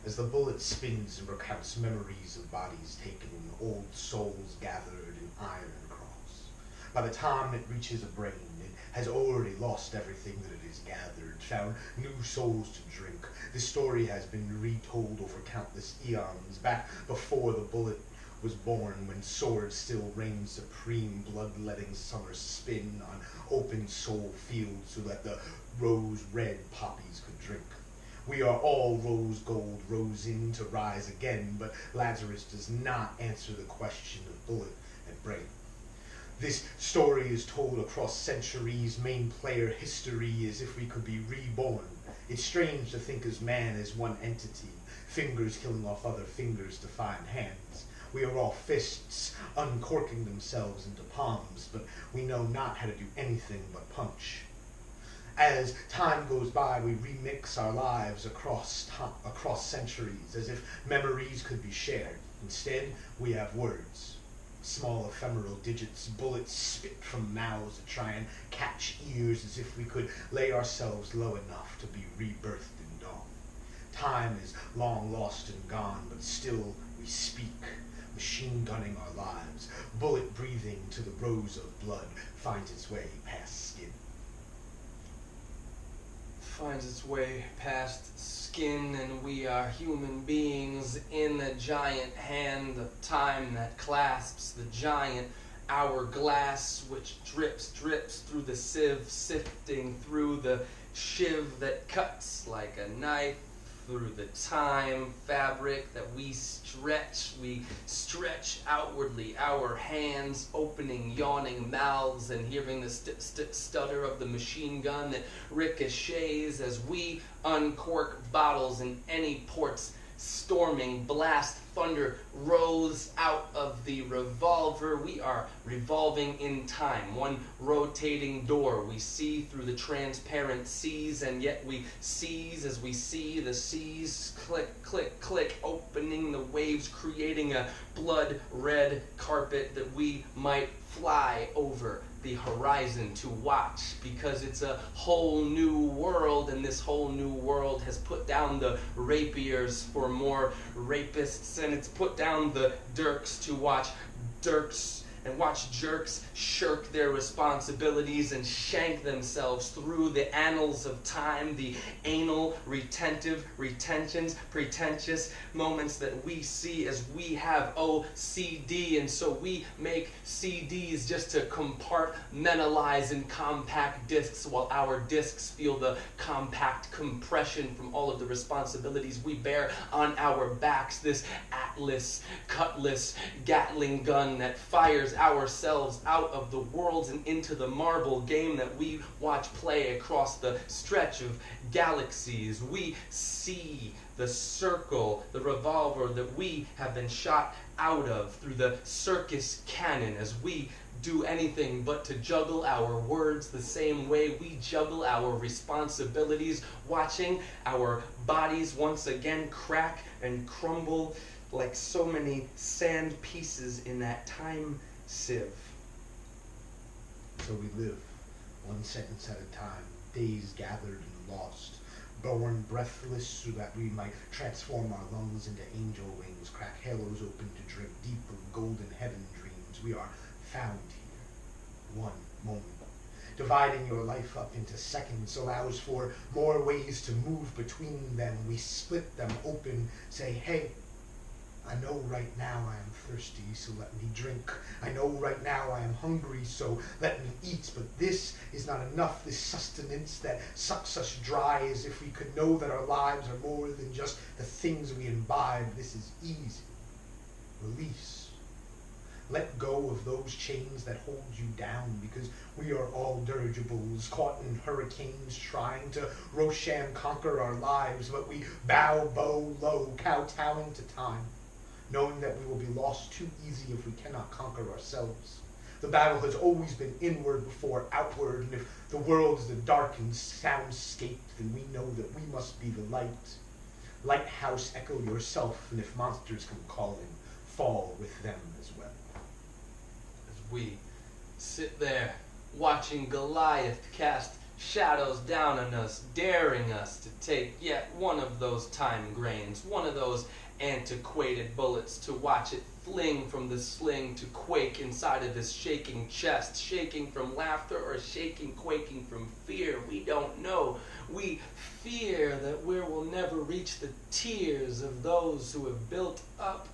as the bullet spins and recounts memories of bodies taken, old souls gathered in iron cross. By the time it reaches a brain, it has already lost everything that it has gathered, found new souls to drink. This story has been retold over countless eons, back before the bullet was born, when sword still reigned supreme, blood-letting summer spin on open soul fields so that the rose-red poppies could drink. We are all rose gold, rose in to rise again, but Lazarus does not answer the question of bullet and brain. This story is told across centuries, main player history, as if we could be reborn. It's strange to think as man as one entity, fingers killing off other fingers to find hands. We are all fists, uncorking themselves into palms, but we know not how to do anything but punch. As time goes by, we remix our lives across centuries, as if memories could be shared. Instead, we have words. Small ephemeral digits, bullets spit from mouths to try and catch ears, as if we could lay ourselves low enough to be rebirthed in dawn. Time is long lost and gone, but still we speak, machine gunning our lives. Bullet breathing to the rose of blood finds its way past skin. Finds its way past skin, and we are human beings in the giant hand of time that clasps the giant hourglass, which drips through the sieve, sifting through the shiv that cuts like a knife through the time fabric that we stretch outwardly, our hands opening, yawning mouths, and hearing the stutter of the machine gun that ricochets as we uncork bottles in any ports. Storming blast thunder rose out of the revolver. We are revolving in time, one rotating door. We see through the transparent seas, and yet we seize as we see the seas click, click, click, opening the waves, creating a blood-red carpet that we might fly over the horizon to watch, because it's a whole new world, and this whole new world has put down the rapiers for more rapists, and it's put down the dirks to watch dirks and watch jerks shirk their responsibilities and shank themselves through the annals of time, the anal, retentive, retentions, pretentious moments that we see as we have OCD, and so we make CDs just to compartmentalize in compact discs, while our discs feel the compact compression from all of the responsibilities we bear on our backs. This Atlas, cutlass, Gatling gun that fires ourselves out of the worlds and into the marble game that we watch play across the stretch of galaxies. We see the circle, the revolver that we have been shot out of through the circus cannon, as we do anything but to juggle our words the same way we juggle our responsibilities, watching our bodies once again crack and crumble like so many sand pieces in that time sieve. So we live, one sentence at a time, days gathered and lost, born breathless so that we might transform our lungs into angel wings, crack halos open to drink deep of golden heaven dreams. We are found here, one moment. Dividing your life up into seconds allows for more ways to move between them. We split them open, say, hey, I know right now I am thirsty, so let me drink. I know right now I am hungry, so let me eat. But this is not enough, this sustenance that sucks us dry, as if we could know that our lives are more than just the things we imbibe. This is easy. Release. Let go of those chains that hold you down, because we are all dirigibles caught in hurricanes trying to Roshan conquer our lives, but we bow low, kowtowing to time, knowing that we will be lost too easy if we cannot conquer ourselves. The battle has always been inward before outward, and if the world is the darkened soundscape, then we know that we must be the light. Lighthouse, echo yourself, and if monsters come calling, fall with them as well. As we sit there watching Goliath cast shadows down on us, daring us to take yet one of those time grains, one of those antiquated bullets, to watch it fling from the sling, to quake inside of this shaking chest, shaking from laughter or shaking, quaking from fear. We don't know. We fear that we will never reach the tears of those who have built up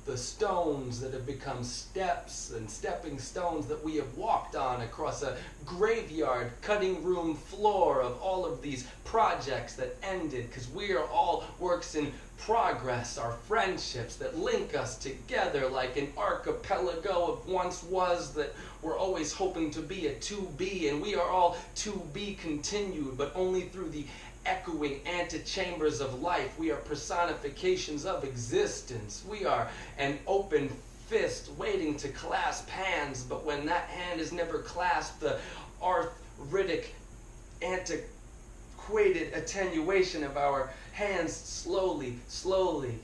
the stones that have become steps and stepping stones that we have walked on across a graveyard cutting room floor of all of these projects that ended, because we are all works in progress, our friendships that link us together like an archipelago of once was that we're always hoping to be a to be, and we are all to be continued, but only through the echoing antechambers of life. We are personifications of existence. We are an open fist waiting to clasp hands, but when that hand is never clasped, the arthritic, antiquated attenuation of our hands slowly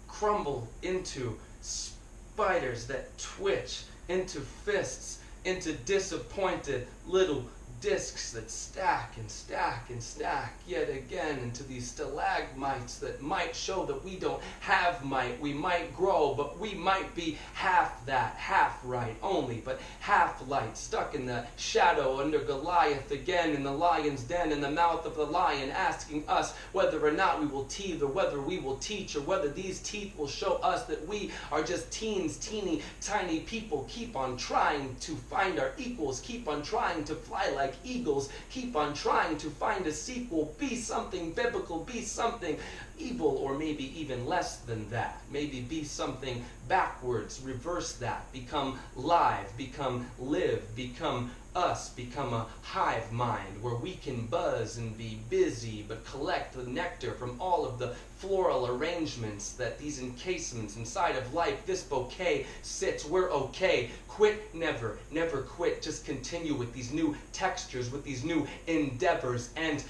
crumble into spiders that twitch, into fists, into disappointed little discs that stack and stack and stack yet again into these stalagmites that might show that we don't have might. We might grow, but we might be half that, half right only, but half light, stuck in the shadow under Goliath again, in the lion's den, in the mouth of the lion, asking us whether or not we will teeth, or whether we will teach, or whether these teeth will show us that we are just teens, teeny, tiny people. Keep on trying to find our equals, keep on trying to fly like eagles, keep on trying to find a sequel, be something biblical, be something evil, or maybe even less than that. Maybe be something backwards, reverse that, become live, become live, become us, become a hive mind where we can buzz and be busy but collect the nectar from all of the floral arrangements that these encasements inside of life, this bouquet sits. We're okay. Quit, never, never quit. Just continue with these new textures, with these new endeavors, and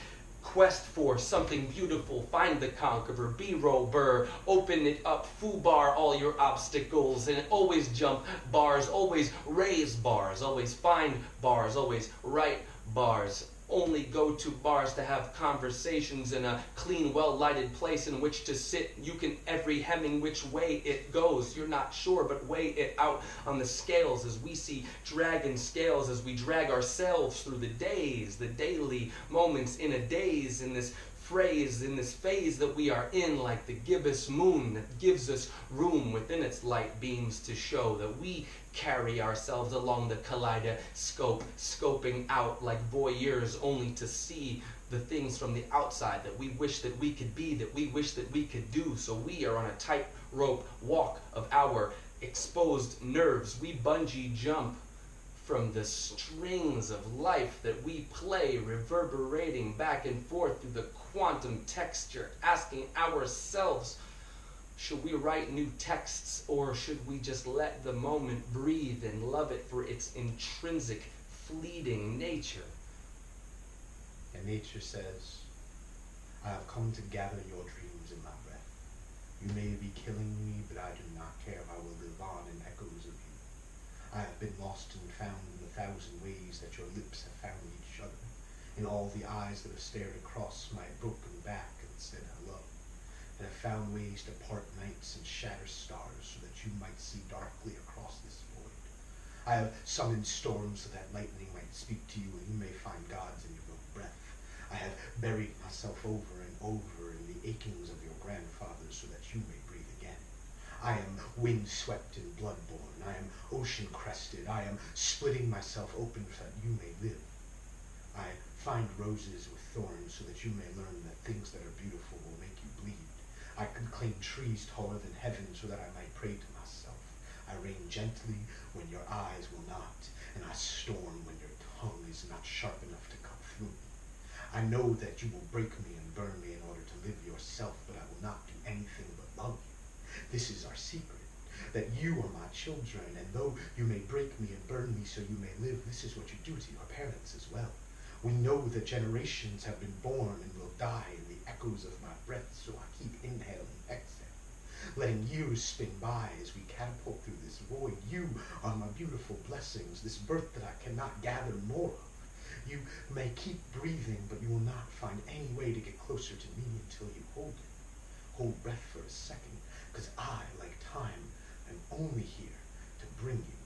quest for something beautiful. Find the conqueror, be Robur, open it up, foobar all your obstacles, and always jump bars, always raise bars, always find bars, always write bars. Only go to bars to have conversations in a clean, well-lighted place in which to sit. You can every hemming which way it goes. You're not sure, but weigh it out on the scales as we see dragon scales, as we drag ourselves through the days, the daily moments in a daze, in this phrase, in this phase that we are in, like the gibbous moon that gives us room within its light beams to show that we carry ourselves along the kaleidoscope, scoping out like voyeurs only to see the things from the outside that we wish that we could be, that we wish that we could do. So we are on a tightrope walk of our exposed nerves. We bungee jump from the strings of life that we play, reverberating back and forth through the quantum texture, asking ourselves, should we write new texts, or should we just let the moment breathe and love it for its intrinsic, fleeting nature? And nature says, I have come to gather your dreams in my breath. You may be killing me, but I do not care. I will live on in echoes of you. I have been lost and found in the thousand ways that your lips have found each other, in all the eyes that have stared across my broken back and said hello, and have found ways to part nights and shatter stars so that you might see darkly across this void. I have summoned storms so that lightning might speak to you and you may find gods in your own breath. I have buried myself over and over in the achings of your grandfathers so that you may breathe again. I am wind-swept and blood-born. I am ocean-crested. I am splitting myself open so that you may live. I find roses with thorns so that you may learn that things that are beautiful will make you bleed. I could claim trees taller than heaven so that I might pray to myself. I rain gently when your eyes will not, and I storm when your tongue is not sharp enough to cut through me. I know that you will break me and burn me in order to live yourself, but I will not do anything but love you. This is our secret, that you are my children, and though you may break me and burn me so you may live, this is what you do to your parents as well. We know that generations have been born and will die in the echoes of my breath, so I keep inhaling and exhaling, letting years spin by as we catapult through this void. You are my beautiful blessings, this birth that I cannot gather more of. You may keep breathing, but you will not find any way to get closer to me until you hold it. Hold breath for a second, because I, like time, am only here to bring you